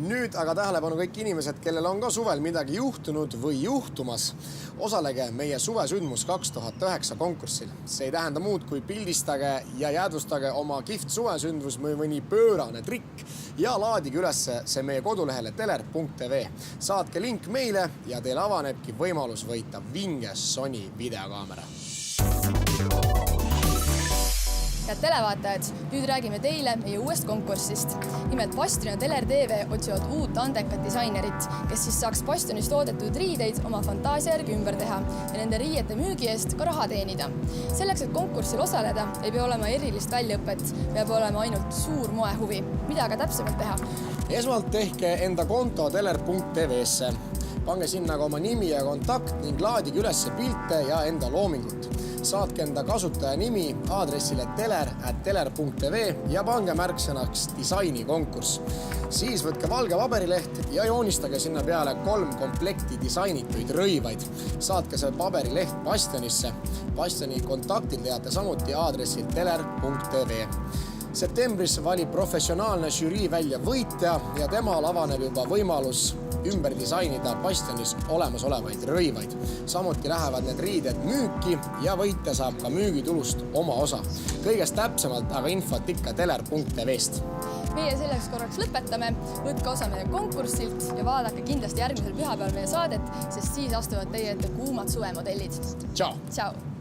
Nüüd aga tähelepanu kõik inimesed, kellel on ka suvel midagi juhtunud või juhtumas. Osalege meie suvesündmus 2009 konkursil. See ei tähenda muud kui pildistage ja jäädvustage oma kihvt suvesündmus või mõni pöörane trikk ja laadige üles see meie kodulehele teler.tv. Saatke link meile ja teil avanebki võimalus võita vinge Sony videokaamera. Head televaatajad, nüüd räägime teile meie uuest konkursist. Nimelt Bastion ja Teler TV otsivad uut andekat disainerit, kes siis saaks Bastionis toodetud riideid oma fantaasia järgi ümber teha ja nende riiete müügi eest ka raha teenida. Selleks, et konkursil osaleda, ei pea olema erilist väljaõpet, peab olema ainult suur moehuvi. Mida aga täpsemalt teha? Esmalt tehke enda konto teler.tv-sse. Pange sinna ka oma nimi ja kontakt ning laadige üles pilte ja enda loomingut. Saatke enda kasutaja nimi aadressile teler@teler.tv ja pange märksõnaks disainikonkurss. Siis võtke valge paberileht ja joonistage sinna peale 3 komplekti disainituid rõivaid. Saatke see paberileht Bastionisse. Bastioni kontaktil teate samuti aadressil teler.tv. Septembris valib professionaalne žürii välja võitja ja temal avaneb juba võimalus ümber disainida Bastionis olemasolevaid rõivaid. Samuti lähevad need riided müüki ja võitja saab ka müügitulust oma osa. Kõigest täpsemalt aga infot ikka teler.tv-st. Meie selleks korraks lõpetame, võtke osa meie konkursilt ja vaadake kindlasti järgmisel pühapäeval meie saadet, sest siis astuvad teie ette kuumad suvemodellid. Ciao! Ciao!